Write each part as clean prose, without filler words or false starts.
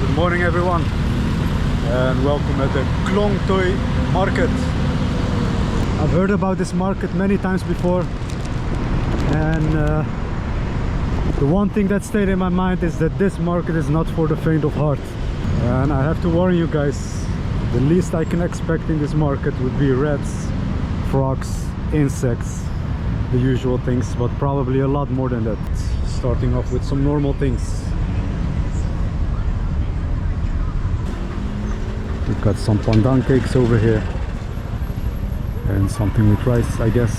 Good morning everyone and welcome at the Khlong Toei Market. I've heard about this market many times before, and the one thing that stayed in my mind is that this market is not for the faint of heart. And I have to warn you guys, the least I can expect in this market would be rats, frogs, insects, the usual things, but probably a lot more than that. Starting off with some normal things. We've got some pandan cakes over here and something with rice, I guess.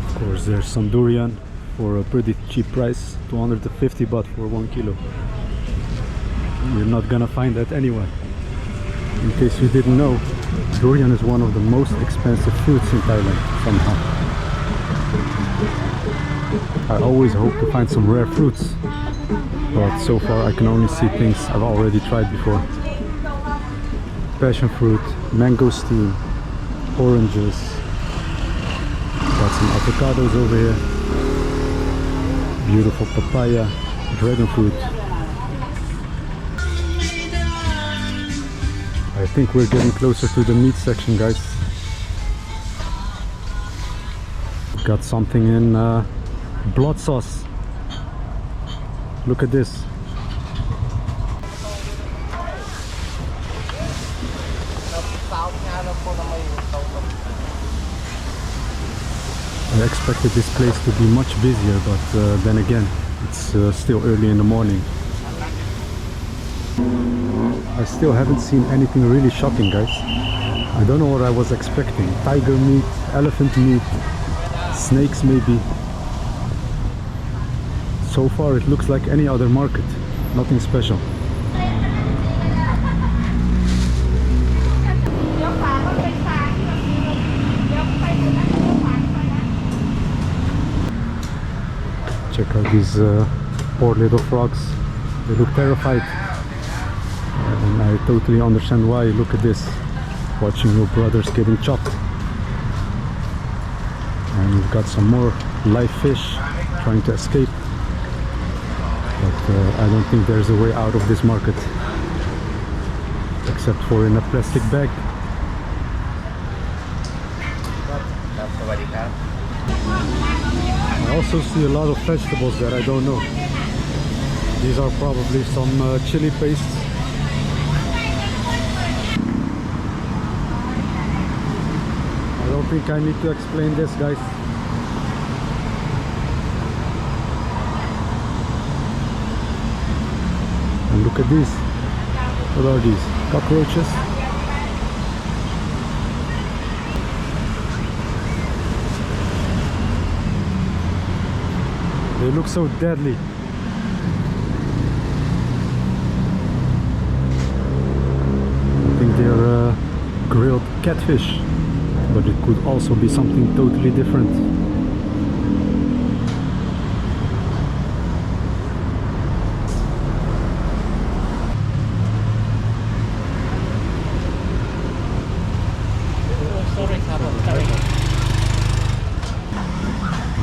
Of course, there's some durian for a pretty cheap price, 250 baht for 1 kilo. You're not gonna find that anywhere. In case you didn't know, durian is one of the most expensive fruits in Thailand somehow. I always hope to find some rare fruits, but so far I can only see things I've already tried before. Passion fruit, mangosteen, oranges. Got some avocados over here. Beautiful papaya, dragon fruit. I think we're getting closer to the meat section, guys. Got something in blood sauce. Look at this. I expected this place to be much busier, but then again, it's still early in the morning. I still haven't seen anything really shocking, guys. I don't know what I was expecting. Tiger meat, elephant meat, snakes maybe. So far it looks like any other market, nothing special. Check out these poor little frogs. They look terrified. And I totally understand why. Look at this. Watching your brothers getting chopped. And we've got some more live fish trying to escape. But I don't think there's a way out of this market. Except for in a plastic bag. I also see a lot of vegetables that I don't know. These are probably some chili paste. I don't think I need to explain this, guys. And look at these. What are these? Cockroaches? They look so deadly. I think they're grilled catfish, but it could also be something totally different.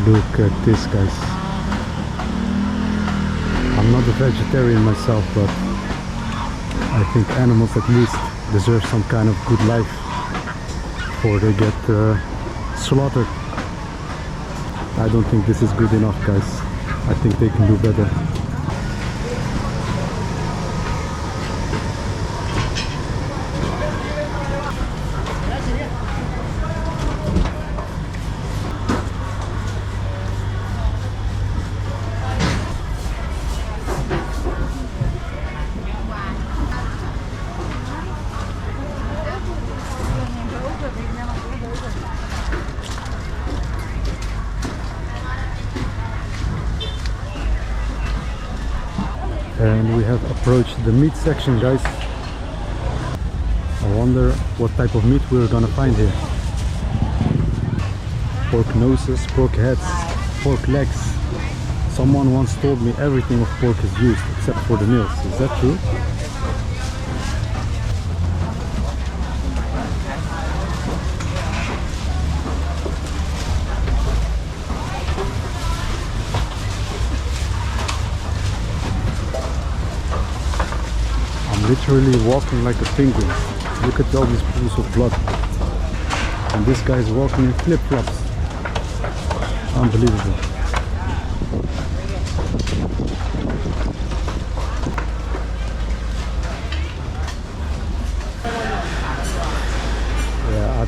Look at this, guys. I'm not a vegetarian myself, but I think animals at least deserve some kind of good life before they get slaughtered. I don't think this is good enough, guys. I think they can do better. And we have approached the meat section, guys. I wonder what type of meat we're gonna find here. Pork noses, pork heads, pork legs. Someone once told me everything of pork is used except for the meals. Is that true? literally walking like a penguin. Look at all these pools of blood. And this guy is walking in flip-flops. Unbelievable. Yeah, I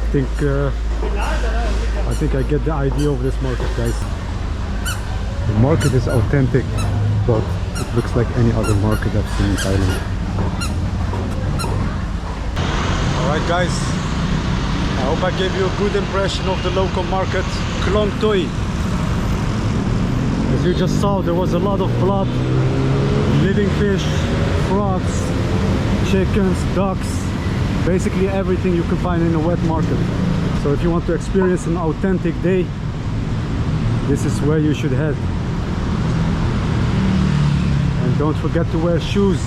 think I get the idea of this market, guys. The market is authentic, but it looks like any other market I've seen in Thailand. Alright guys, I hope I gave you a good impression of the local market, Khlong Toei. As you just saw, there was a lot of blood, living fish, frogs, chickens, ducks, basically everything you can find in a wet market. So if you want to experience an authentic day, this is where you should head. And don't forget to wear shoes.